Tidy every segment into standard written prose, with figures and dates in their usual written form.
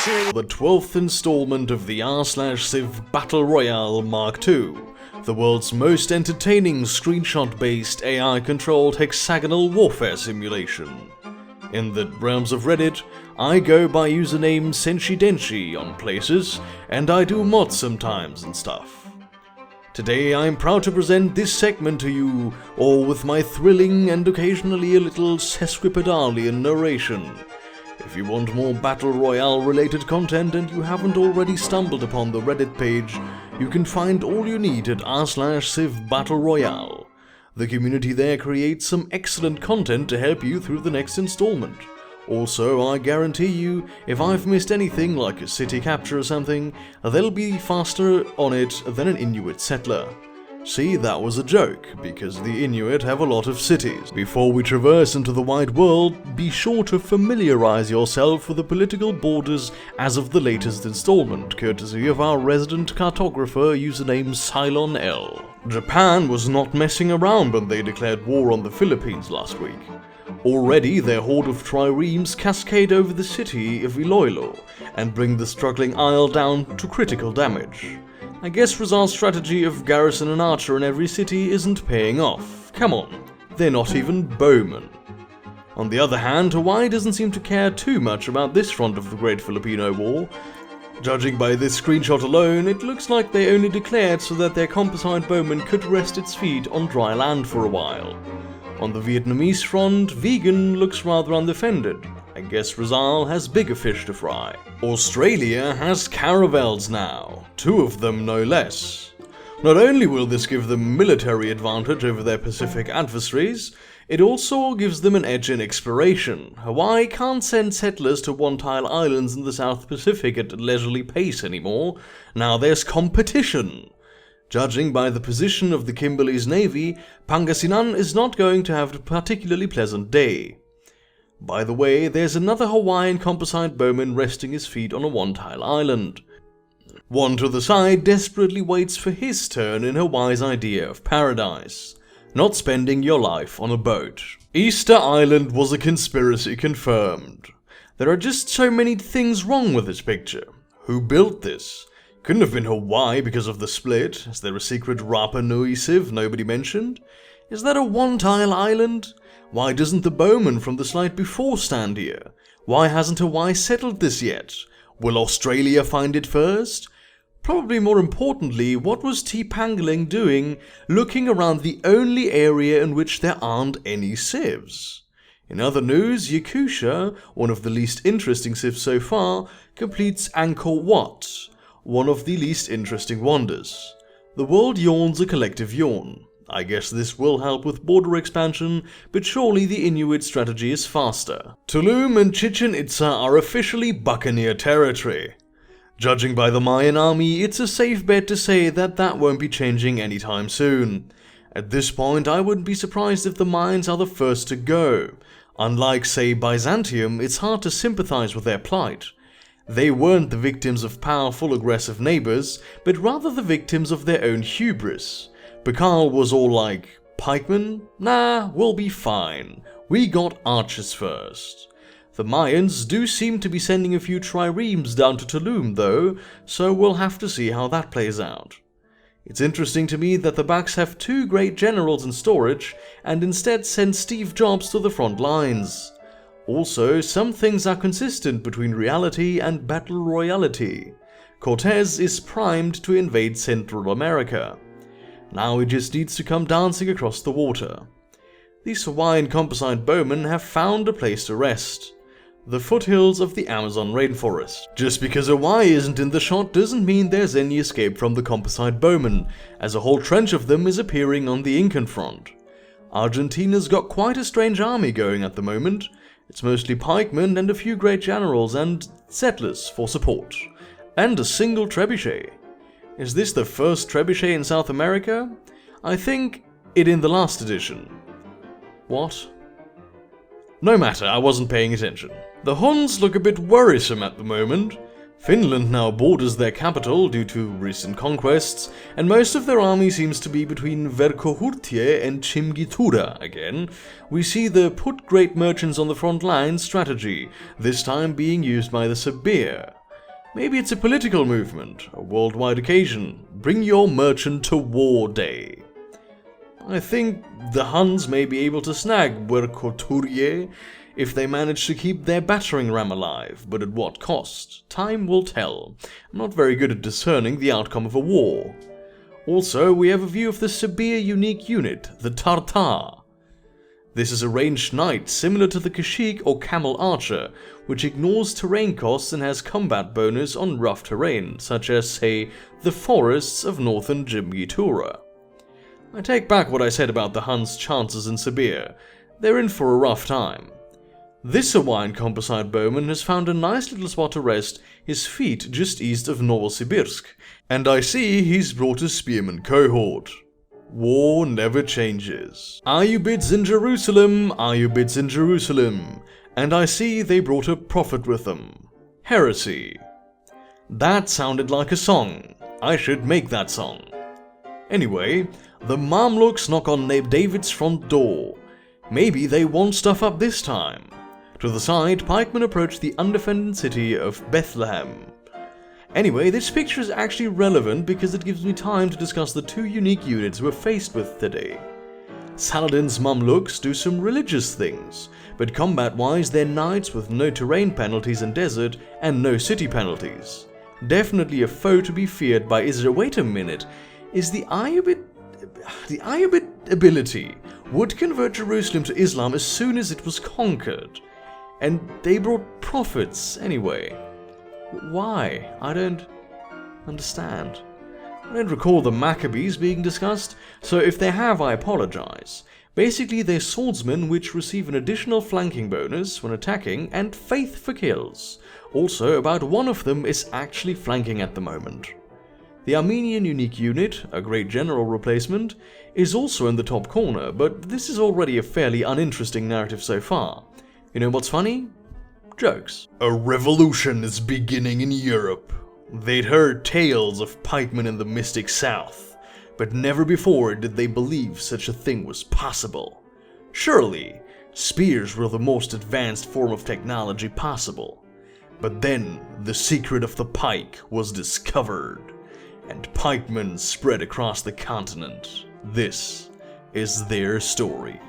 to the 12th installment of the r/Civ Battle Royale Mk.2, the world's most entertaining screenshot-based AI-controlled hexagonal warfare simulation. In the realms of Reddit, I go by username Senshi on places, and I do mods sometimes and stuff. Today I'm proud to present this segment to you, all with my thrilling and occasionally a little sesquipedalian narration. If you want more Battle Royale related content and you haven't already stumbled upon the Reddit page, you can find all you need at r/Civ Battle Royale. The community there creates some excellent content to help you through the next installment. Also, I guarantee you, if I've missed anything like a city capture or something, they'll be faster on it than an Inuit settler. See, that was a joke, because the Inuit have a lot of cities. Before we traverse into the wide world, be sure to familiarize yourself with the political borders as of the latest installment, courtesy of our resident cartographer username CylonL. Japan was not messing around when they declared war on the Philippines last week. Already their horde of triremes cascade over the city of Iloilo and bring the struggling isle down to critical damage. I guess Rizal's strategy of garrison an archer in every city isn't paying off. Come on, they're not even bowmen. On the other hand, Hawaii doesn't seem to care too much about this front of the Great Filipino War. Judging by this screenshot alone, it looks like they only declared so that their composite bowman could rest its feet on dry land for a while. On the Vietnamese front, vegan looks rather undefended. I guess Rizal has bigger fish to fry. Australia has caravels now, 2 of them no less. Not only will this give them military advantage over their Pacific adversaries, it also gives them an edge in exploration. Hawaii can't send settlers to one-tile islands in the South Pacific at a leisurely pace anymore. Now there's competition. Judging by the position of the Kimberley's navy, Pangasinan is not going to have a particularly pleasant day. By the way, there's another Hawaiian composite bowman resting his feet on a one-tile island. One to the side desperately waits for his turn in Hawaii's idea of paradise, not spending your life on a boat. Easter Island was a conspiracy confirmed. There are just so many things wrong with this picture. Who built this? Couldn't have been Hawaii because of the split. Is there a secret Rapa Nui Civ nobody mentioned? Is that a one-tile island? Why doesn't the bowman from the slide before stand here? Why hasn't Hawaii settled this yet? Will Australia find it first? Probably more importantly, what was TPangolin doing looking around the only area in which there aren't any civs? In other news, Yakusha, one of the least interesting civs so far, completes Angkor Wat, one of the least interesting wonders. The world yawns a collective yawn. I guess this will help with border expansion, but surely the Inuit strategy is faster. Tulum and Chichen Itza are officially Buccaneer territory. Judging by the Mayan army, it's a safe bet to say that that won't be changing anytime soon. At this point, I wouldn't be surprised if the Mayans are the first to go. Unlike, say, Byzantium, it's hard to sympathize with their plight. They weren't the victims of powerful, aggressive neighbors, but rather the victims of their own hubris. Bakal was all like, pikemen? Nah, we'll be fine. We got archers first. The Mayans do seem to be sending a few triremes down to Tulum though, so we'll have to see how that plays out. It's interesting to me that the Baks have 2 great generals in storage and instead send Steve Jobs to the front lines. Also, some things are consistent between reality and battle royality. Cortez is primed to invade Central America. Now he just needs to come dancing across the water. These Hawaiian composite bowmen have found a place to rest. The foothills of the Amazon rainforest. Just because Hawaii isn't in the shot doesn't mean there's any escape from the composite bowmen, as a whole trench of them is appearing on the Incan front. Argentina's got quite a strange army going at the moment. It's mostly pikemen and a few great generals and settlers for support. And a single trebuchet. Is this the first trebuchet in South America? I think it in the last edition. What? No matter, I wasn't paying attention. The Huns look a bit worrisome at the moment. Finland now borders their capital due to recent conquests, and most of their army seems to be between Verkkohurtie and Chimgitura again. We see the put great merchants on the front line strategy, this time being used by the Sabir. Maybe it's a political movement, a worldwide occasion. Bring your merchant to war day. I think the Huns may be able to snag Burgerkrieg if they manage to keep their battering ram alive, but at what cost? Time will tell. I'm not very good at discerning the outcome of a war. Also, we have a view of the Sibir unique unit, the Tartar. This is a ranged knight similar to the Kashyyyk or Camel Archer, which ignores terrain costs and has combat bonus on rough terrain, such as, say, the forests of northern Mk.2. I take back what I said about the Huns' chances in Sibir. They're in for a rough time. This Hawaiian composite bowman has found a nice little spot to rest his feet just east of Novosibirsk, and I see he's brought a spearman cohort. War never changes. Are you bids in Jerusalem? Are you bids in Jerusalem? And I see they brought a prophet with them. Heresy. That sounded like a song. I should make that song. Anyway, the Mamluks knock on David's front door. Maybe they won't stuff up this time. To the side, pikemen approach the undefended city of Bethlehem. Anyway, this picture is actually relevant because it gives me time to discuss the two unique units we're faced with today. Saladin's Mamluks do some religious things, but combat-wise they're knights with no terrain penalties in desert and no city penalties. Definitely a foe to be feared by Israel. Wait a minute, is the Ayyubid ability would convert Jerusalem to Islam as soon as it was conquered, and they brought prophets anyway. Why? I don't understand. I don't recall the Maccabees being discussed, so if they have, I apologize. Basically, they're swordsmen which receive an additional flanking bonus when attacking and faith for kills. Also, about one of them is actually flanking at the moment. The Armenian unique unit, a great general replacement, is also in the top corner, but this is already a fairly uninteresting narrative so far. You know what's funny? Jokes. A revolution is beginning in Europe. They'd heard tales of pikemen in the mystic south, but never before did they believe such a thing was possible. Surely, spears were the most advanced form of technology possible. But then, the secret of the pike was discovered, and pikemen spread across the continent. This is their story.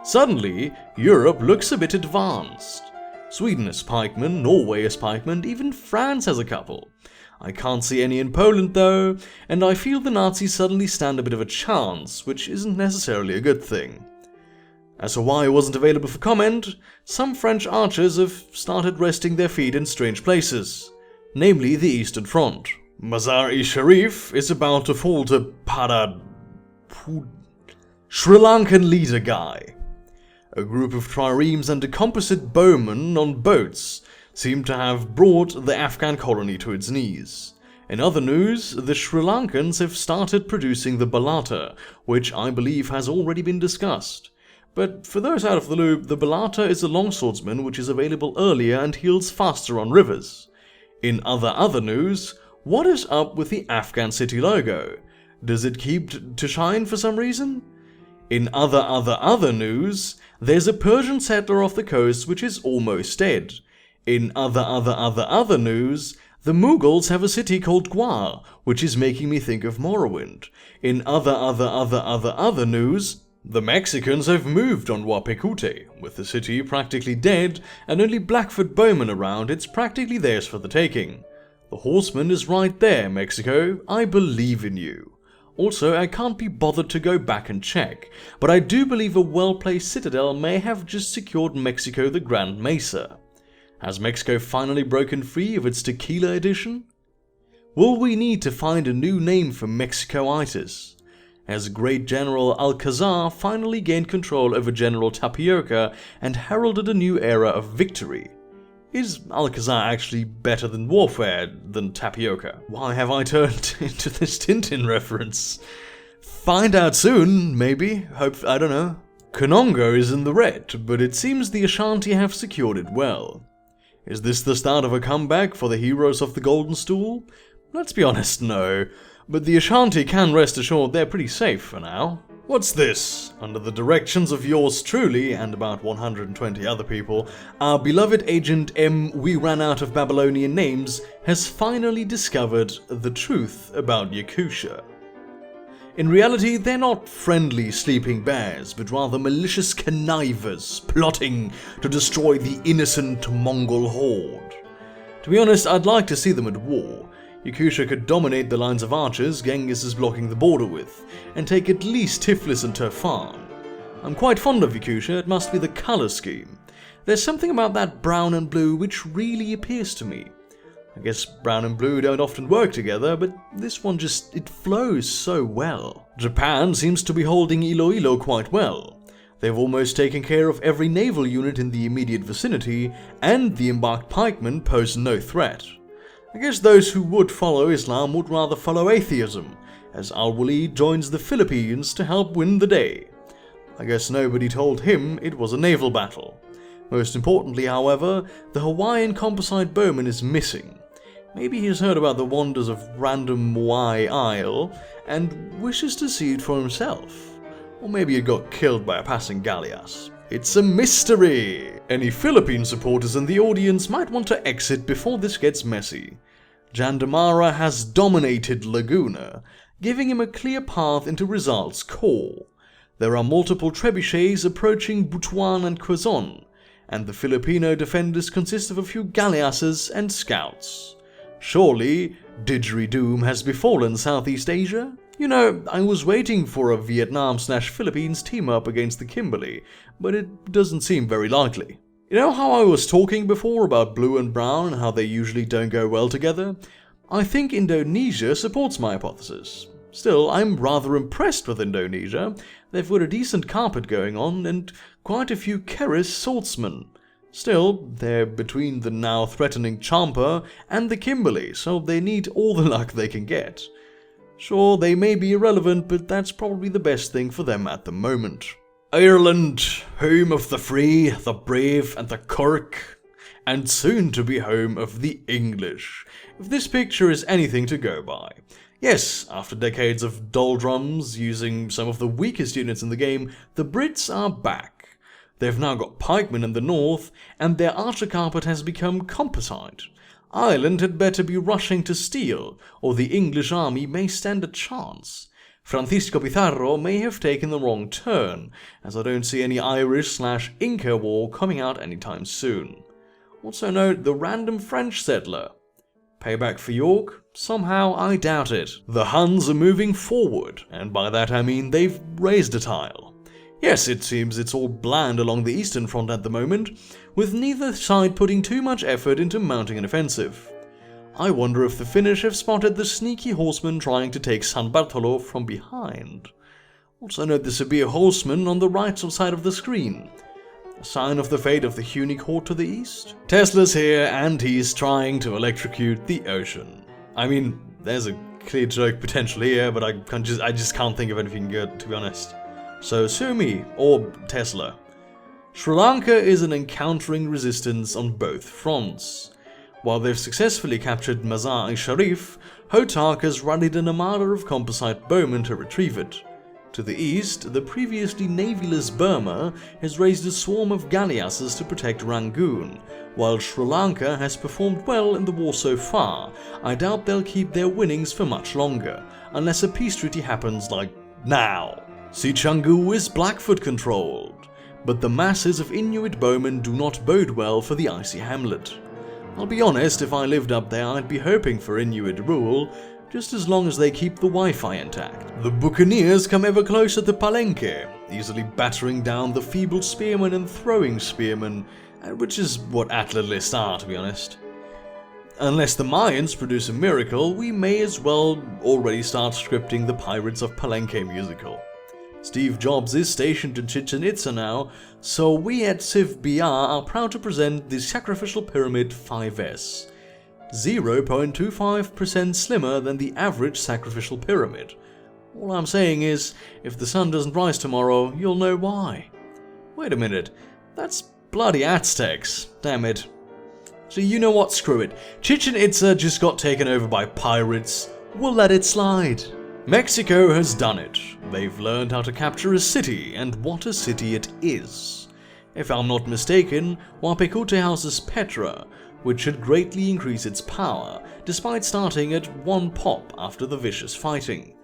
Suddenly, Europe looks a bit advanced. Sweden has pikemen, Norway has pikemen, even France has a couple. I can't see any in Poland though, and I feel the Nazis suddenly stand a bit of a chance, which isn't necessarily a good thing. As for why I wasn't available for comment, some French archers have started resting their feet in strange places, namely the Eastern Front. Mazar-e-Sharif is about to fall to Sri Lankan leader guy. A group of triremes and a composite bowmen on boats seem to have brought the Afghan colony to its knees. In other news, the Sri Lankans have started producing the Balata, which I believe has already been discussed. But for those out of the loop, the Balata is a longswordsman which is available earlier and heals faster on rivers. In other news, what is up with the Afghan city logo? Does it keep to shine for some reason? In other news, there's a Persian settler off the coast which is almost dead. In other news, the Mughals have a city called Gwar, which is making me think of Morrowind. In other news, the Mexicans have moved on Wapekute. With the city practically dead and only Blackfoot bowmen around, it's practically theirs for the taking. The horseman is right there, Mexico. I believe in you. Also, I can't be bothered to go back and check, but I do believe a well-placed citadel may have just secured Mexico the Grand Mesa. Has Mexico finally broken free of its tequila addiction? Will we need to find a new name for Mexicoitis? Has Great General Alcazar finally gained control over General Tapioca and heralded a new era of victory? Is Alcazar actually better than warfare than Tapioca? Why have I turned into this Tintin reference? Find out soon, maybe. I don't know. Konongo is in the red, but it seems the Ashanti have secured it well. Is this the start of a comeback for the heroes of the Golden Stool? Let's be honest, no. But the Ashanti can rest assured they're pretty safe for now. What's this? Under the directions of yours truly, and about 120 other people, our beloved agent M. We ran out of Babylonian names, has finally discovered the truth about Yakusha. In reality, they're not friendly sleeping bears, but rather malicious connivers plotting to destroy the innocent Mongol horde. To be honest, I'd like to see them at war. Yakusha could dominate the lines of archers Genghis is blocking the border with, and take at least Tiflis and Turfan. I'm quite fond of Yakusha, it must be the colour scheme. There's something about that brown and blue which really appeals to me. I guess brown and blue don't often work together, but this one it flows so well. Japan seems to be holding Iloilo quite well. They've almost taken care of every naval unit in the immediate vicinity, and the embarked pikemen pose no threat. I guess those who would follow Islam would rather follow atheism, as Al-Wali joins the Philippines to help win the day. I guess nobody told him it was a naval battle. Most importantly, however, the Hawaiian composite bowman is missing. Maybe he's heard about the wonders of random Moai Isle, and wishes to see it for himself. Or maybe it got killed by a passing galleass. It's a mystery! Any Philippine supporters in the audience might want to exit before this gets messy. Jandamara has dominated Laguna, giving him a clear path into Rizal's core. There are multiple trebuchets approaching Butuan and Quezon, and the Filipino defenders consist of a few galleasses and scouts. Surely, didgeridoo has befallen Southeast Asia? You know, I was waiting for a Vietnam/Philippines team-up against the Kimberley, but it doesn't seem very likely. You know how I was talking before about blue and brown and how they usually don't go well together? I think Indonesia supports my hypothesis. Still, I'm rather impressed with Indonesia. They've got a decent carpet going on and quite a few Keris swordsmen. Still, they're between the now threatening Champa and the Kimberley, so they need all the luck they can get. Sure, they may be irrelevant, but that's probably the best thing for them at the moment. Ireland, home of the free, the brave, and the Cork, and soon to be home of the English, if this picture is anything to go by. Yes, after decades of doldrums using some of the weakest units in the game, the Brits are back. They've now got pikemen in the north, and their archer carpet has become composite. Ireland had better be rushing to steel, or the English army may stand a chance. Francisco Pizarro may have taken the wrong turn, as I don't see any Irish/Inca war coming out anytime soon. Also note the random French settler. Payback for York? Somehow I doubt it. The Huns are moving forward, and by that I mean they've raised a tile. Yes, it seems it's all bland along the eastern front at the moment, with neither side putting too much effort into mounting an offensive. I wonder if the Finnish have spotted the sneaky horsemen trying to take San Bartolo from behind. Also note the severe horseman on the right side of the screen. A sign of the fate of the Hunnic horde to the east? Tesla's here and he's trying to electrocute the ocean. I mean, there's a clear joke potential here, but I just can't think of anything good, to be honest. So sue me, or Tesla. Sri Lanka is encountering resistance on both fronts. While they've successfully captured Mazar-i-Sharif, Hotak has rallied an armada of composite bowmen to retrieve it. To the east, the previously navyless Burma has raised a swarm of galleasses to protect Rangoon. While Sri Lanka has performed well in the war so far, I doubt they'll keep their winnings for much longer, unless a peace treaty happens like now. See, Canggu is Blackfoot controlled, but the masses of Inuit bowmen do not bode well for the icy hamlet. I'll be honest, if I lived up there I'd be hoping for Inuit rule, just as long as they keep the Wi-Fi intact. The buccaneers come ever closer to Palenque, easily battering down the feeble spearmen and throwing spearmen, which is what Atlatlists are, to be honest. Unless the Mayans produce a miracle, we may as well already start scripting the Pirates of Palenque musical. Steve Jobs is stationed in Chichen Itza now, so we at Civ BR are proud to present the Sacrificial Pyramid 5S. 0.25% slimmer than the average sacrificial pyramid. All I'm saying is, if the sun doesn't rise tomorrow, you'll know why. Wait a minute, that's bloody Aztecs, damn it. So you know what, screw it. Chichen Itza just got taken over by pirates, we'll let it slide. Mexico has done it. They've learned how to capture a city and what a city it is. If I'm not mistaken, Wapikute houses Petra, which should greatly increase its power, despite starting at 1 pop after the vicious fighting.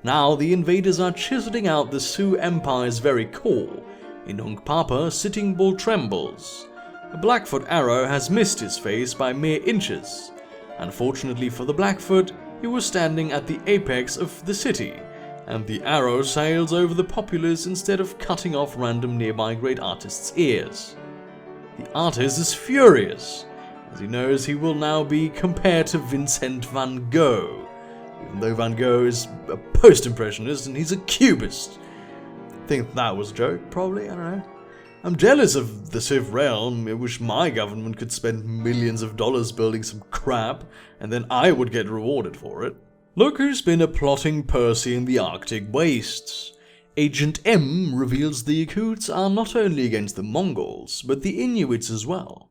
Now the invaders are chiseling out the Sioux Empire's very core. In Hunkpapa, Sitting Bull trembles. A Blackfoot arrow has missed his face by mere inches. Unfortunately for the Blackfoot, he was standing at the apex of the city, and the arrow sails over the populace instead of cutting off random nearby great artist's ears. The artist is furious, as he knows he will now be compared to Vincent van Gogh, even though Van Gogh is a post-impressionist and he's a cubist. I think that was a joke, probably, I don't know. I'm jealous of the Civ realm. I wish my government could spend millions of dollars building some crap, and then I would get rewarded for it. Look who's been a plotting Percy in the Arctic wastes. Agent M reveals the Yakuts are not only against the Mongols, but the Inuits as well.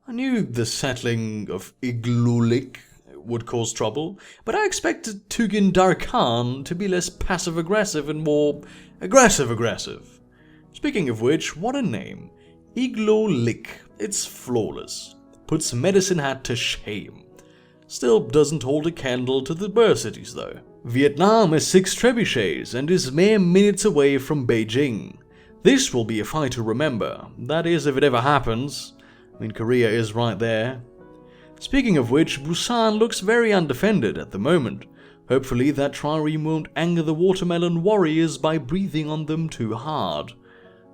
I knew the settling of Iglulik would cause trouble, but I expected Tugin Darkhan to be less passive-aggressive and more aggressive-aggressive. Speaking of which, what a name. Iglulik. It's flawless. Puts Medicine Hat to shame. Still doesn't hold a candle to the Burr cities though. Vietnam has 6 trebuchets and is mere minutes away from Beijing. This will be a fight to remember. That is, if it ever happens. I mean, Korea is right there. Speaking of which, Busan looks very undefended at the moment. Hopefully that trireme won't anger the watermelon warriors by breathing on them too hard.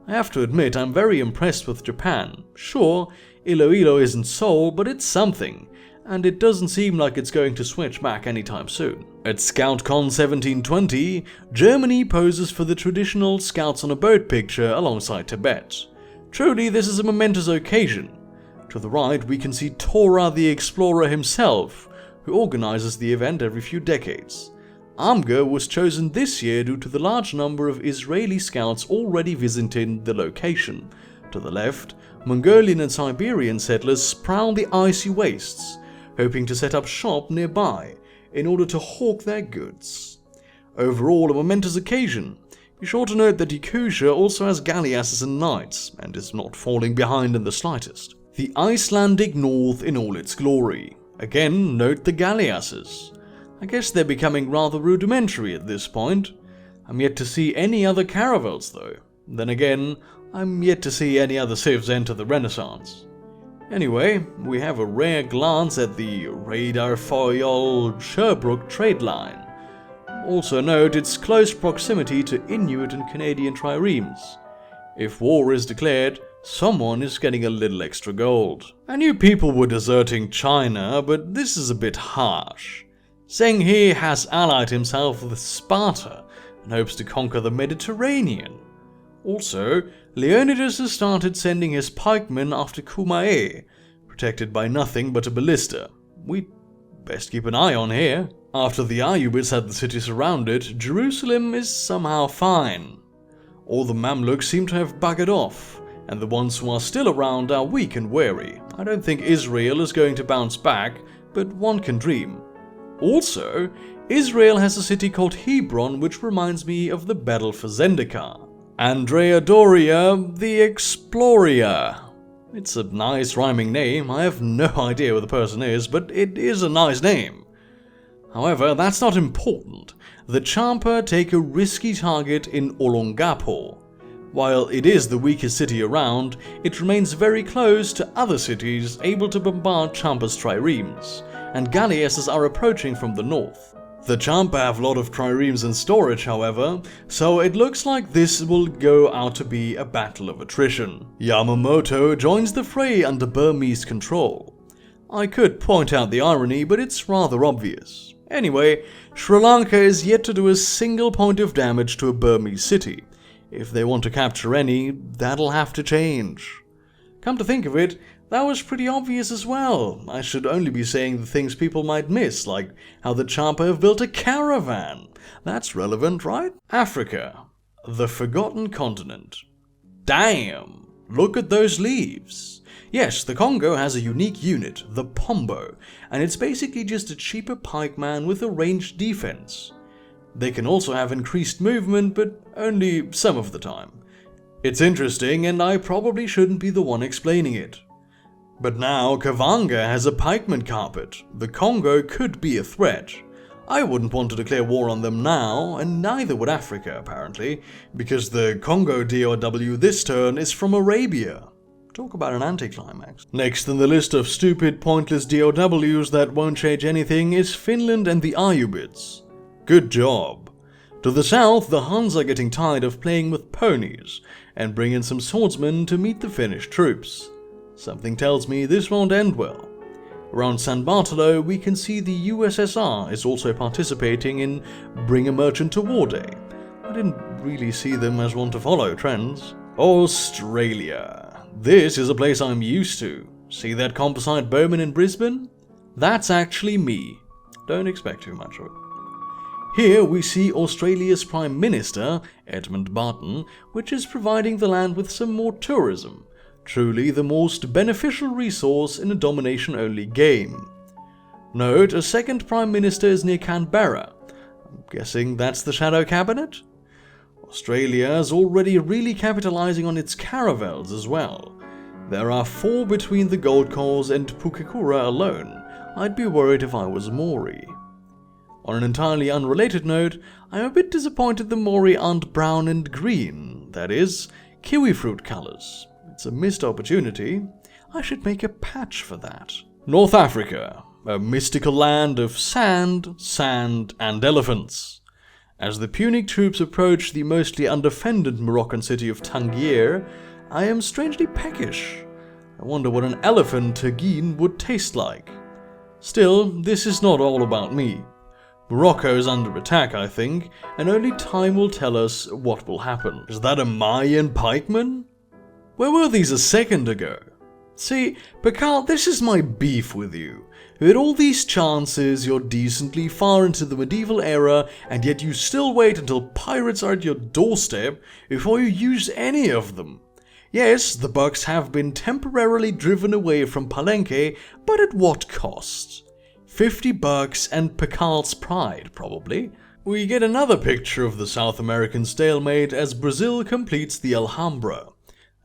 I have to admit I'm very impressed with Japan. Sure, Iloilo isn't Seoul, but it's something, and it doesn't seem like it's going to switch back anytime soon. At ScoutCon 1720, Germany poses for the traditional Scouts on a Boat picture alongside Tibet. Truly, this is a momentous occasion. To the right, we can see Tora the Explorer himself, who organizes the event every few decades. Amgur was chosen this year due to the large number of Israeli scouts already visiting the location. To the left, Mongolian and Siberian settlers prowl the icy wastes, hoping to set up shop nearby in order to hawk their goods. Overall, a momentous occasion. Be sure to note that Yakutia also has galleasses and knights, and is not falling behind in the slightest. The Icelandic North in all its glory. Again, note the galleasses. I guess they're becoming rather rudimentary at this point. I'm yet to see any other caravels though. Then again, I'm yet to see any other civs enter the Renaissance. Anyway, we have a rare glance at the Radar Foyol Sherbrooke trade line. Also note its close proximity to Inuit and Canadian triremes. If war is declared, someone is getting a little extra gold. I knew people were deserting China, but this is a bit harsh. Zheng He has allied himself with Sparta and hopes to conquer the Mediterranean. Also, Leonidas has started sending his pikemen after Kumae, protected by nothing but a ballista. We best keep an eye on here. After the Ayyubids had the city surrounded, Jerusalem is somehow fine. All the Mamluks seem to have buggered off, and the ones who are still around are weak and wary. I don't think Israel is going to bounce back, but one can dream. Also, Israel has a city called Hebron, which reminds me of the battle for Zendikar. Andrea Doria the Explorer. It's a nice rhyming name. I have no idea who the person is, but it is a nice name. However, that's not important. The Champa take a risky target in Olongapo. While it is the weakest city around, it remains very close to other cities able to bombard Champa's triremes, and galleasses are approaching from the north. The Champa have a lot of triremes in storage, however, so it looks like this will go out to be a battle of attrition. Yamamoto joins the fray under Burmese control. I could point out the irony, but it's rather obvious. Anyway, Sri Lanka is yet to do a single point of damage to a Burmese city. If they want to capture any, that'll have to change. Come to think of it, that was pretty obvious as well. I should only be saying the things people might miss, like how the Champa have built a caravan. That's relevant, right? Africa. The forgotten continent. Damn! Look at those leaves. Yes, the Congo has a unique unit, the Pombo, and it's basically just a cheaper pikeman with a ranged defense. They can also have increased movement, but only some of the time. It's interesting, and I probably shouldn't be the one explaining it. But now Kavanga has a pikeman carpet. The Congo could be a threat. I wouldn't want to declare war on them now, and neither would Africa apparently, because the Congo DOW this turn is from Arabia. Talk about an anticlimax. Next in the list of stupid, pointless DOWs that won't change anything is Finland and the Ayubids. Good job. To the south, the Huns are getting tired of playing with ponies, and bring in some swordsmen to meet the Finnish troops. Something tells me this won't end well. Around San Bartolo, we can see the USSR is also participating in Bring a Merchant to War Day. I didn't really see them as one to follow trends. Australia. This is a place I'm used to. See that composite bowman in Brisbane? That's actually me. Don't expect too much of it. Here we see Australia's Prime Minister, Edmund Barton, which is providing the land with some more tourism. Truly the most beneficial resource in a domination-only game. Note, a second Prime Minister is near Canberra. I'm guessing that's the Shadow Cabinet? Australia is already really capitalizing on its caravels as well. There are 4 between the Gold Coast and Pukekura alone. I'd be worried if I was Maori. On an entirely unrelated note, I'm a bit disappointed the Maori aren't brown and green, that is, kiwi fruit colors. It's a missed opportunity. I should make a patch for that. North Africa, a mystical land of sand, and elephants. As the Punic troops approach the mostly undefended Moroccan city of Tangier, I am strangely peckish. I wonder what an elephant tagine would taste like. Still, this is not all about me. Morocco is under attack, I think, and only time will tell us what will happen. Is that a Mayan pikeman? Where were these a second ago? See, Picard, this is my beef with you. With all these chances, you're decently far into the medieval era, and yet you still wait until pirates are at your doorstep before you use any of them. Yes, the bucks have been temporarily driven away from Palenque, but at what cost? $50 and Picard's pride, probably. We get another picture of the South American stalemate as Brazil completes the Alhambra.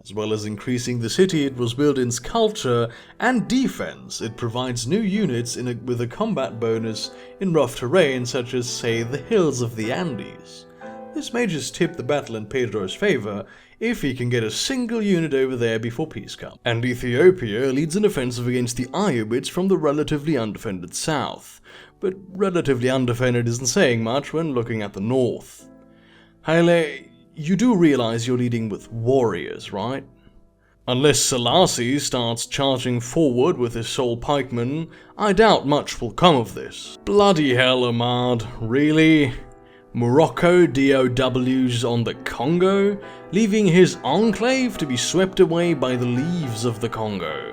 As well as increasing the city it was built in's culture and defense, it provides new units with a combat bonus in rough terrain such as, say, the hills of the Andes. This may just tip the battle in Pedro's favor if he can get a single unit over there before peace comes. And Ethiopia leads an offensive against the Ayubids from the relatively undefended south. But relatively undefended isn't saying much when looking at the north. Haile, you do realize you're leading with warriors, right? Unless Selassie starts charging forward with his sole pikemen, I doubt much will come of this. Bloody hell, Ahmad, really? Morocco DOWs on the Congo, leaving his enclave to be swept away by the leaves of the Congo.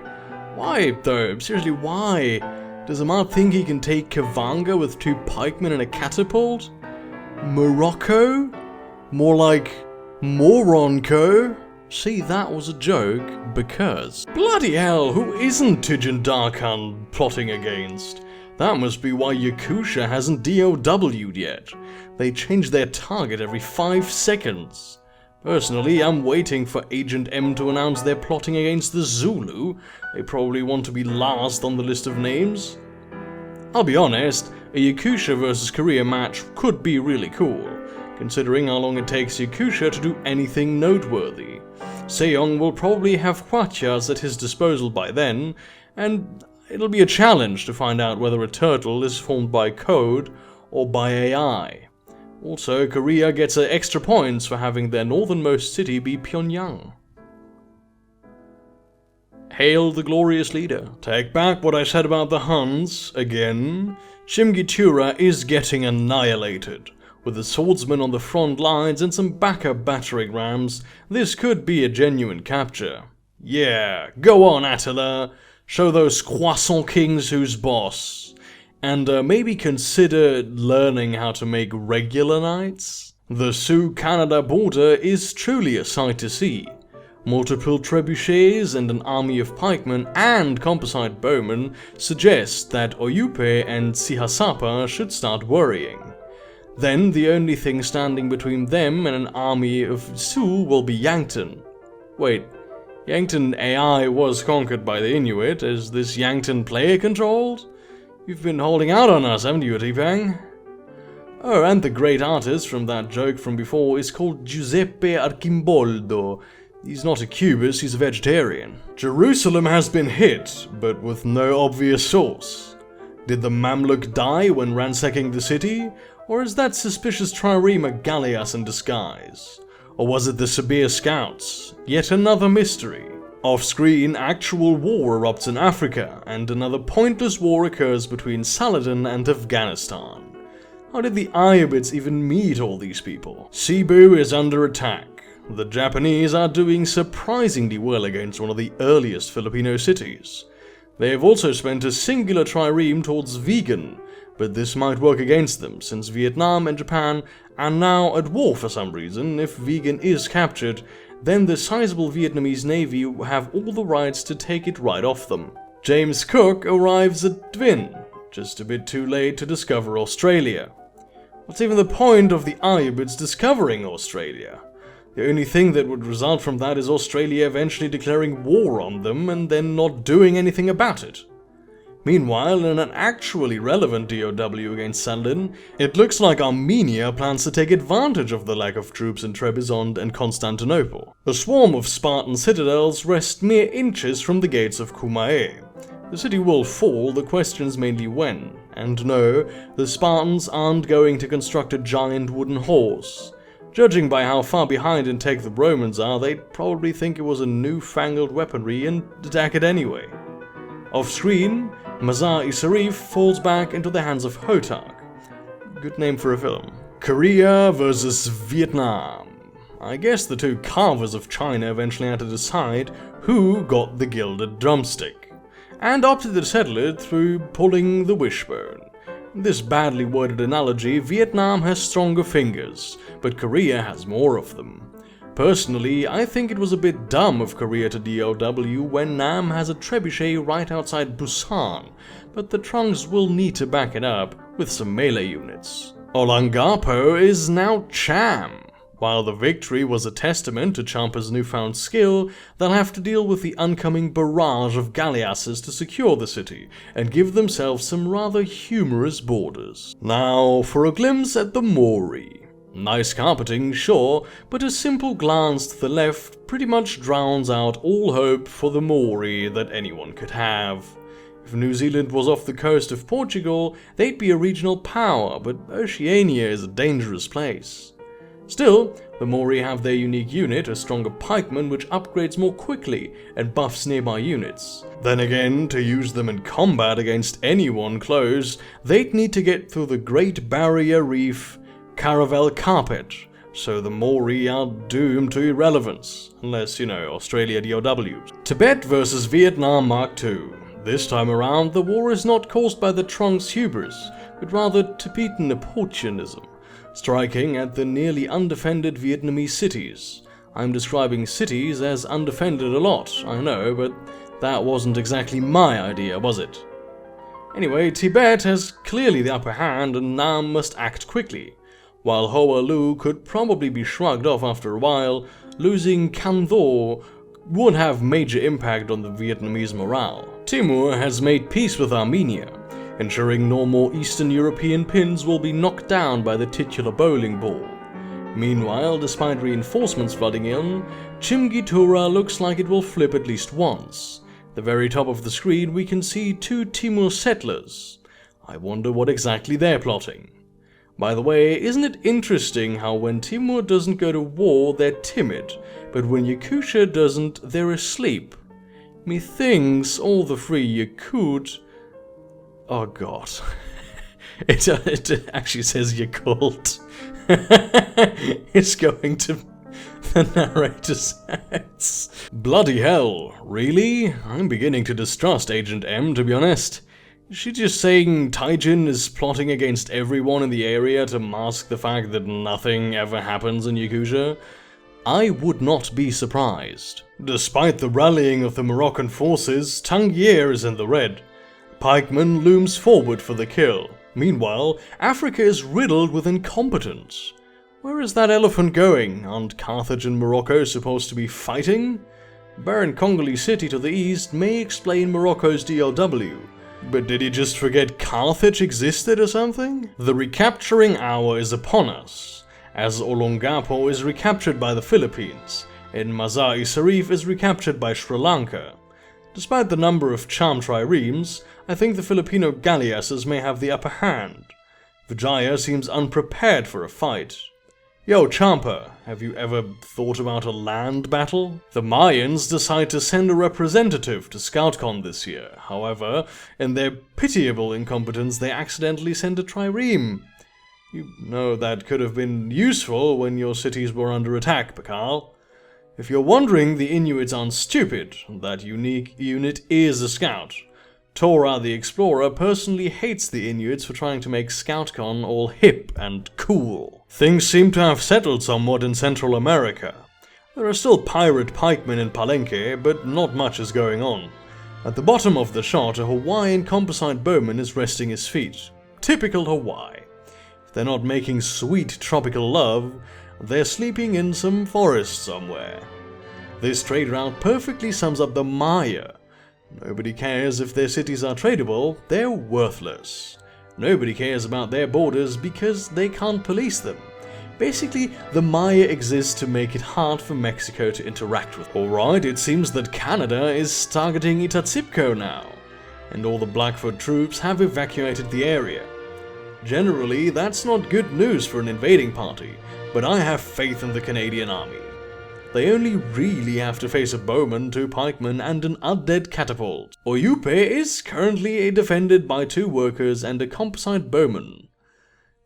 Why, though? Seriously, why? Does Ahmad think he can take Kavanga with 2 pikemen and a catapult? Morocco? More like Moronco? See, that was a joke, because... Bloody hell, who isn't Tijin Darkhan plotting against? That must be why Yakusha hasn't DOW'd yet. They change their target every 5 seconds. Personally, I'm waiting for Agent M to announce they're plotting against the Zulu. They probably want to be last on the list of names. I'll be honest, a Yakusha versus Korea match could be really cool, considering how long it takes Yakusha to do anything noteworthy. Seong will probably have Hwatyas at his disposal by then, and it'll be a challenge to find out whether a turtle is formed by code or by AI. Also, Korea gets extra points for having their northernmost city be Pyongyang. Hail the glorious leader. Take back what I said about the Huns, again. Chimgitura is getting annihilated. With the swordsmen on the front lines and some backup battering rams, this could be a genuine capture. Yeah, go on Attila, show those Croissant Kings who's boss. And maybe consider learning how to make regular knights? The Sioux-Canada border is truly a sight to see. Multiple trebuchets and an army of pikemen and composite bowmen suggest that Oyupe and Sihasapa should start worrying. Then the only thing standing between them and an army of Sioux will be Yankton. Wait, Yankton AI was conquered by the Inuit. Is this Yankton player controlled? You've been holding out on us, haven't you, T-Pang? Oh, and the great artist from that joke from before is called Giuseppe Archimboldo. He's not a cubist, he's a vegetarian. Jerusalem has been hit, but with no obvious source. Did the Mamluk die when ransacking the city? Or is that suspicious trireme a galleass in disguise? Or was it the Sabir scouts? Yet another mystery. Off-screen, actual war erupts in Africa, and another pointless war occurs between Saladin and Afghanistan. How did the Iobits even meet all these people? Cebu is under attack. The Japanese are doing surprisingly well against one of the earliest Filipino cities. They have also spent a singular trireme towards vegan, but this might work against them, since Vietnam and Japan are now at war for some reason. If vegan is captured, then the sizable Vietnamese navy have all the rights to take it right off them. James Cook arrives at Dvin, just a bit too late to discover Australia. What's even the point of the Iobits discovering Australia? The only thing that would result from that is Australia eventually declaring war on them and then not doing anything about it. Meanwhile, in an actually relevant DOW against Saladin, it looks like Armenia plans to take advantage of the lack of troops in Trebizond and Constantinople. A swarm of Spartan citadels rest mere inches from the gates of Cumae. The city will fall, the question is mainly when. And no, the Spartans aren't going to construct a giant wooden horse. Judging by how far behind in tech the Romans are, they'd probably think it was a newfangled weaponry and attack it anyway. Off-screen, Mazar-i-Sharif falls back into the hands of Hotak. Good name for a film. Korea versus Vietnam. I guess the two carvers of China eventually had to decide who got the gilded drumstick, and opted to settle it through pulling the wishbone. In this badly worded analogy, Vietnam has stronger fingers, but Korea has more of them. Personally, I think it was a bit dumb of Korea to DOW when Nam has a trebuchet right outside Busan, but the Trunks will need to back it up with some melee units. Olongapo is now Cham. While the victory was a testament to Champa's newfound skill, they'll have to deal with the oncoming barrage of galleasses to secure the city, and give themselves some rather humorous borders. Now for a glimpse at the Mori. Nice carpeting, sure, but a simple glance to the left pretty much drowns out all hope for the Mori that anyone could have. If New Zealand was off the coast of Portugal, they'd be a regional power, but Oceania is a dangerous place. Still, the Mori have their unique unit, a stronger pikeman which upgrades more quickly and buffs nearby units. Then again, to use them in combat against anyone close, they'd need to get through the Great Barrier Reef Caravel Carpet, so the Mori are doomed to irrelevance, unless, Australia DOWs. Tibet versus Vietnam Mark II. This time around, the war is not caused by the Trunks' hubris, but rather Tibetan opportunism, striking at the nearly undefended Vietnamese cities. I'm describing cities as undefended a lot, I know, but that wasn't exactly my idea, was it? Anyway, Tibet has clearly the upper hand and Nam must act quickly. While Hoa Lu could probably be shrugged off after a while, losing Can Tho would have major impact on the Vietnamese morale. Timur has made peace with Armenia, ensuring no more Eastern European pins will be knocked down by the titular bowling ball. Meanwhile, despite reinforcements flooding in, Chimgitura looks like it will flip at least once. At the very top of the screen we can see two Timur settlers. I wonder what exactly they're plotting. By the way, isn't it interesting how when Timur doesn't go to war, they're timid, but when Yakusha doesn't, they're asleep? Methinks all the free Yakut... Oh god. It actually says Yakult. It's going to the narrator's heads. Bloody hell, really? I'm beginning to distrust Agent M, to be honest. Is she just saying Taijin is plotting against everyone in the area to mask the fact that nothing ever happens in Yakuza? I would not be surprised. Despite the rallying of the Moroccan forces, Tangier is in the red. Pikeman looms forward for the kill. Meanwhile, Africa is riddled with incompetence. Where is that elephant going? Aren't Carthage and Morocco supposed to be fighting? Barren Congolese city to the east may explain Morocco's DLW, but did he just forget Carthage existed or something? The recapturing hour is upon us, as Olongapo is recaptured by the Philippines, and Mazar-i-Sharif is recaptured by Sri Lanka. Despite the number of charmed triremes, I think the Filipino galleasses may have the upper hand. Vijaya seems unprepared for a fight. Yo, Champa, have you ever thought about a land battle? The Mayans decide to send a representative to ScoutCon this year. However, in their pitiable incompetence, they accidentally send a trireme. You know that could have been useful when your cities were under attack, Pakal. If you're wondering, the Inuits aren't stupid. That unique unit is a scout. Tora the Explorer personally hates the Inuits for trying to make ScoutCon all hip and cool. Things seem to have settled somewhat in Central America. There are still pirate pikemen in Palenque, but not much is going on. At the bottom of the shot, a Hawaiian composite bowman is resting his feet. Typical Hawaii. If they're not making sweet tropical love, they're sleeping in some forest somewhere. This trade route perfectly sums up the Maya. Nobody cares if their cities are tradable, they're worthless. Nobody cares about their borders because they can't police them. Basically, the Maya exists to make it hard for Mexico to interact with. Alright, it seems that Canada is targeting Itatzipco now, and all the Blackfoot troops have evacuated the area. Generally, that's not good news for an invading party, but I have faith in the Canadian army. They only really have to face a bowman, 2 pikemen, and an undead catapult. Oyupe is currently defended by 2 workers and a composite bowman.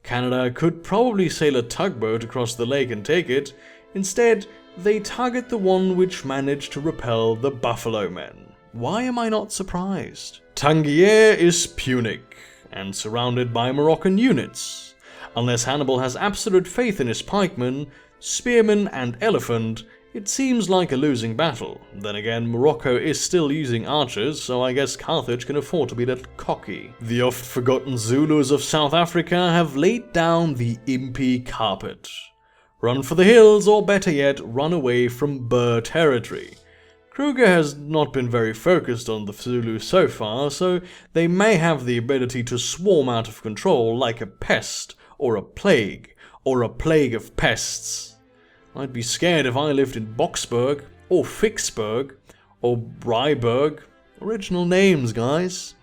Canada could probably sail a tugboat across the lake and take it. Instead, they target the one which managed to repel the Buffalo Men. Why am I not surprised? Tangier is Punic, and surrounded by Moroccan units. Unless Hannibal has absolute faith in his pikemen, spearmen and elephant, it seems like a losing battle. Then again, Morocco is still using archers, so I guess Carthage can afford to be that cocky. The oft-forgotten Zulus of South Africa have laid down the Impi carpet. Run for the hills, or better yet, run away from Boer territory. Kruger has not been very focused on the Zulu so far, so they may have the ability to swarm out of control like a pest, or a plague of pests. I'd be scared if I lived in Boksburg, or Vicksburg, or Breiburg. Original names, guys.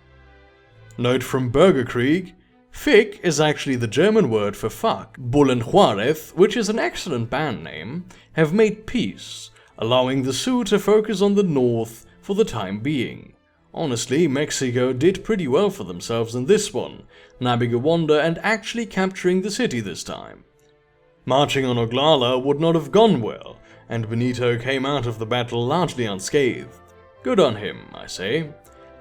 Note from Burgerkrieg, Fick is actually the German word for fuck. Bull and Juarez, which is an excellent band name, have made peace, allowing the Sioux to focus on the north for the time being. Honestly, Mexico did pretty well for themselves in this one, nabbing a wonder and actually capturing the city this time. Marching on Oglala would not have gone well, and Benito came out of the battle largely unscathed. Good on him, I say.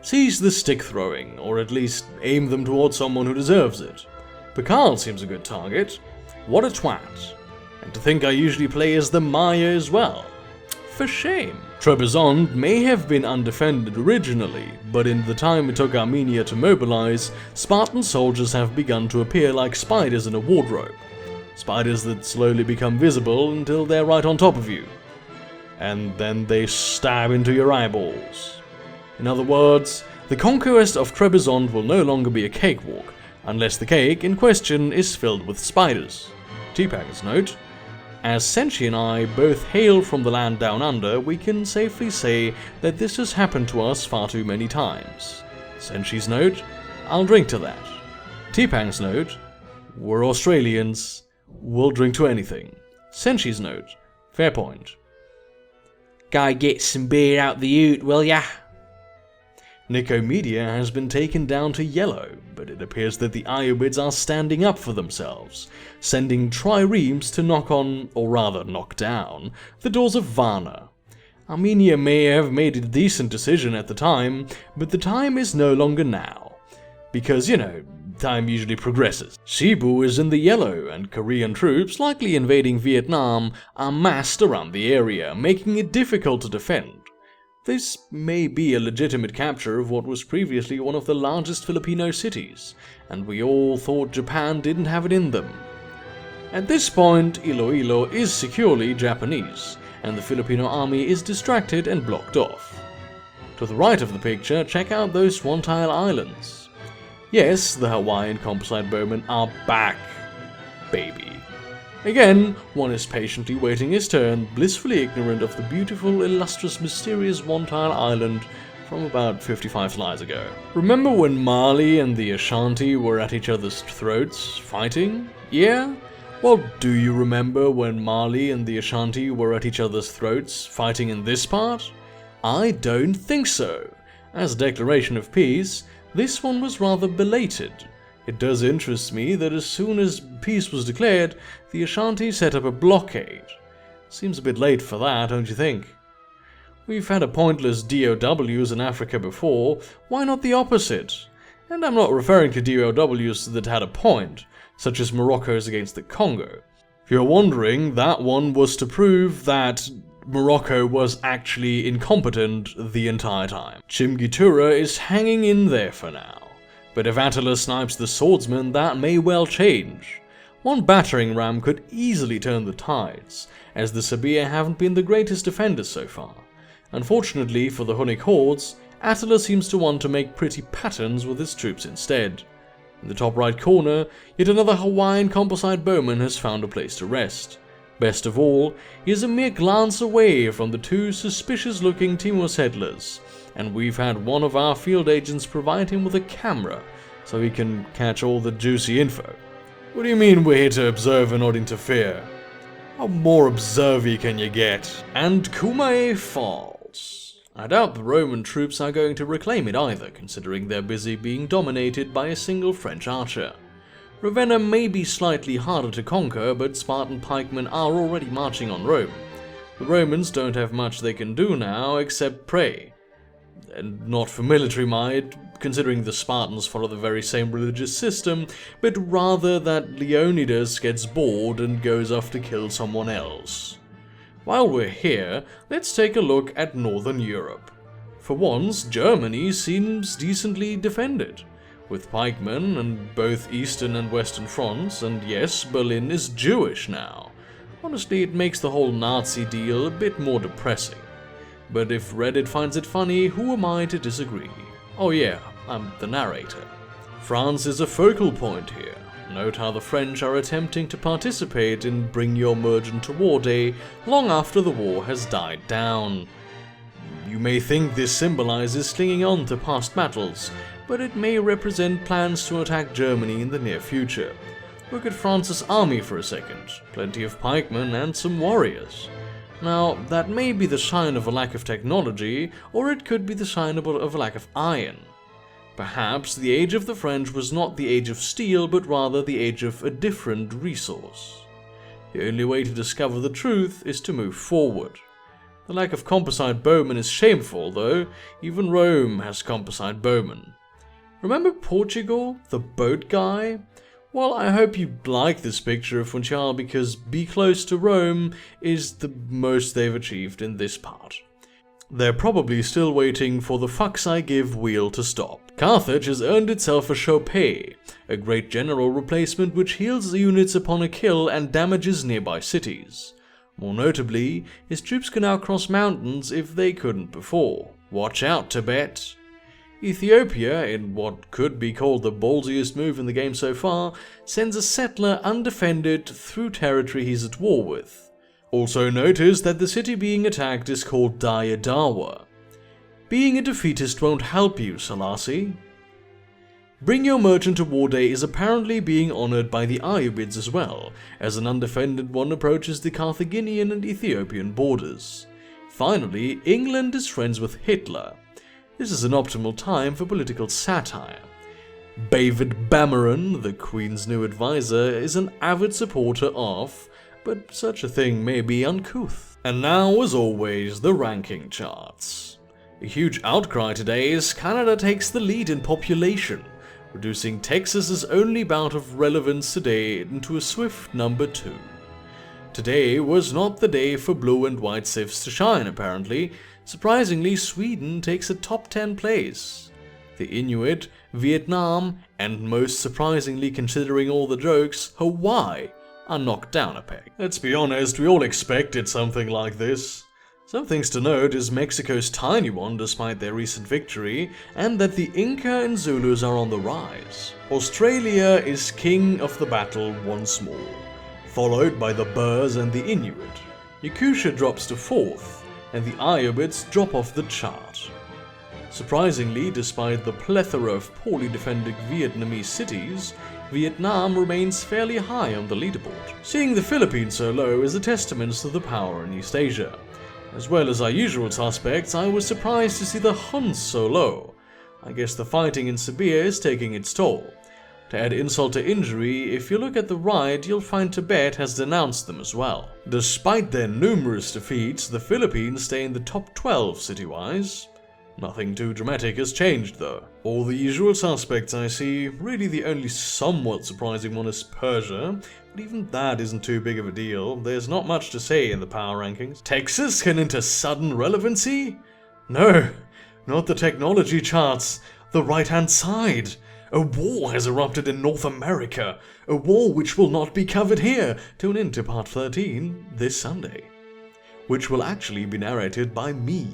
Seize the stick throwing, or at least aim them towards someone who deserves it. Pakal seems a good target. What a twat. And to think I usually play as the Maya as well. For shame. Trebizond may have been undefended originally, but in the time it took Armenia to mobilize, Spartan soldiers have begun to appear like spiders in a wardrobe. Spiders that slowly become visible until they're right on top of you. And then they stab into your eyeballs. In other words, the conquest of Trebizond will no longer be a cakewalk, unless the cake in question is filled with spiders. TPangolin note, as Senshi and I both hail from the land down under, we can safely say that this has happened to us far too many times. Senshi's note, I'll drink to that. TPang's note, we're Australians, we'll drink to anything. Senshi's note, fair point. Guy, get some beer out the ute, will ya? Nico Media has been taken down to yellow, but it appears that the Iobids are standing up for themselves, sending triremes to knock on, or rather knock down, the doors of Varna. Armenia may have made a decent decision at the time, but the time is no longer now. Because, you know, time usually progresses. Cebu is in the yellow, and Korean troops, likely invading Vietnam, are massed around the area, making it difficult to defend. This may be a legitimate capture of what was previously one of the largest Filipino cities, and we all thought Japan didn't have it in them. At this point, Iloilo is securely Japanese, and the Filipino army is distracted and blocked off. To the right of the picture, check out those Swan-Tile Islands. Yes, the Hawaiian composite bowmen are back, baby. Again, one is patiently waiting his turn, blissfully ignorant of the beautiful, illustrious, mysterious Swan-Tile Island from about 55 slides ago. Remember when Mali and the Ashanti were at each other's throats, fighting? Yeah? Well, do you remember when Mali and the Ashanti were at each other's throats, fighting in this part? I don't think so. As a declaration of peace, this one was rather belated. It does interest me that as soon as peace was declared, the Ashanti set up a blockade. Seems a bit late for that, don't you think? We've had a pointless DOWs in Africa before, why not the opposite? And I'm not referring to DOWs that had a point, such as Morocco's against the Congo. If you're wondering, that one was to prove that Morocco was actually incompetent the entire time. Mk.2 is hanging in there for now. But if Attila snipes the swordsman, that may well change. One battering ram could easily turn the tides, as the Sabir haven't been the greatest defenders so far. Unfortunately for the Hunnic hordes, Attila seems to want to make pretty patterns with his troops instead. In the top right corner, yet another Hawaiian composite bowman has found a place to rest. Best of all, he is a mere glance away from the two suspicious-looking Timor settlers, and we've had one of our field agents provide him with a camera, so he can catch all the juicy info. What do you mean we're here to observe and not interfere? How more observy can you get? And Cumae falls. I doubt the Roman troops are going to reclaim it either, considering they're busy being dominated by a single French archer. Ravenna may be slightly harder to conquer, but Spartan pikemen are already marching on Rome. The Romans don't have much they can do now except pray. And not for military might, considering the Spartans follow the very same religious system, but rather that Leonidas gets bored and goes off to kill someone else. While we're here, let's take a look at Northern Europe. For once, Germany seems decently defended, with pikemen and both Eastern and Western fronts, and yes, Berlin is Jewish now. Honestly, it makes the whole Nazi deal a bit more depressing. But if Reddit finds it funny, who am I to disagree? Oh yeah, I'm the narrator. France is a focal point here. Note how the French are attempting to participate in Bring Your Merchant to War Day long after the war has died down. You may think this symbolizes clinging on to past battles, but it may represent plans to attack Germany in the near future. Look at France's army for a second, plenty of pikemen and some warriors. Now, that may be the sign of a lack of technology, or it could be the sign of a lack of iron. Perhaps the age of the French was not the age of steel, but rather the age of a different resource. The only way to discover the truth is to move forward. The lack of composite bowmen is shameful, though. Even Rome has composite bowmen. Remember Portugal, the boat guy? Well, I hope you like this picture of Funchal because Be Close to Rome is the most they've achieved in this part. They're probably still waiting for the fucks I give wheel to stop. Carthage has earned itself a Chopet, a great general replacement which heals units upon a kill and damages nearby cities. More notably, his troops can now cross mountains if they couldn't before. Watch out, Tibet! Ethiopia, in what could be called the ballsiest move in the game so far, sends a settler undefended through territory he's at war with. Also notice that the city being attacked is called Diadawa. Being a defeatist won't help you, Selassie. Bring Your Merchant to War Day is apparently being honoured by the Ayyubids as well, as an undefended one approaches the Carthaginian and Ethiopian borders. Finally, England is friends with Hitler. This is an optimal time for political satire. David Cameron, the Queen's new advisor, is an avid supporter of, but such a thing may be uncouth. And now, as always, the ranking charts. A huge outcry today is Canada takes the lead in population, reducing Texas's only bout of relevance today into a swift number 2. Today was not the day for blue and white civs to shine, apparently. Surprisingly, Sweden takes a top 10 place. The Inuit, Vietnam, and most surprisingly considering all the jokes, Hawaii are knocked down a peg. Let's be honest, we all expected something like this. Some things to note is Mexico's tiny one despite their recent victory, and that the Inca and Zulus are on the rise. Australia is king of the battle once more, followed by the Boers and the Inuit. Yakusha drops to 4th, and the Iobits drop off the chart. Surprisingly, despite the plethora of poorly defended Vietnamese cities, Vietnam remains fairly high on the leaderboard. Seeing the Philippines so low is a testament to the power in East Asia. As well as our usual suspects, I was surprised to see the Huns so low. I guess the fighting in Siberia is taking its toll. To add insult to injury, if you look at the right, you'll find Tibet has denounced them as well. Despite their numerous defeats, the Philippines stay in the top 12 city-wise. Nothing too dramatic has changed though. All the usual suspects I see, really the only somewhat surprising one is Persia, but even that isn't too big of a deal. There's not much to say in the power rankings. Texas can enter sudden relevancy? No, not the technology charts, the right-hand side. A war has erupted in North America, a war which will not be covered here. Tune in to part 13 this Sunday, which will actually be narrated by me.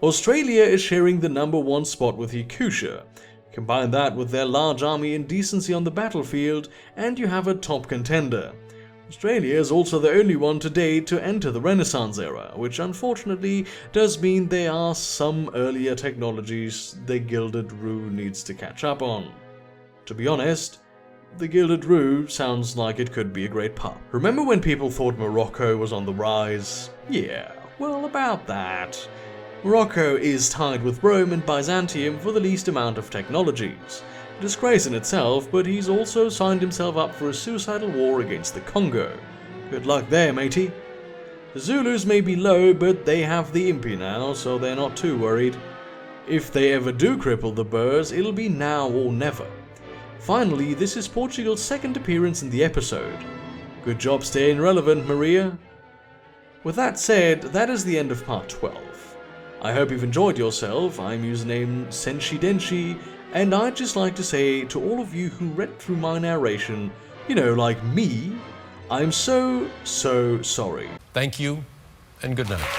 Australia is sharing the #1 spot with Yakusha. Combine that with their large army and decency on the battlefield, and you have a top contender. Australia is also the only one to date to enter the Renaissance era, which unfortunately does mean there are some earlier technologies the Gilded Rue needs to catch up on. To be honest, the Gilded Rue sounds like it could be a great pub. Remember when people thought Morocco was on the rise? Yeah, well, about that. Morocco is tied with Rome and Byzantium for the least amount of technologies. A disgrace in itself, but he's also signed himself up for a suicidal war against the Congo. Good luck there, matey. The Zulus may be low, but they have the Impi now, so they're not too worried. If they ever do cripple the Boers, it'll be now or never. Finally, this is Portugal's second appearance in the episode. Good job staying relevant, Maria. With that said, that is the end of part 12. I hope you've enjoyed yourself. I'm username Senshi Denshi, and I'd just like to say to all of you who read through my narration, you know, like me, I'm so sorry. Thank you, and good night.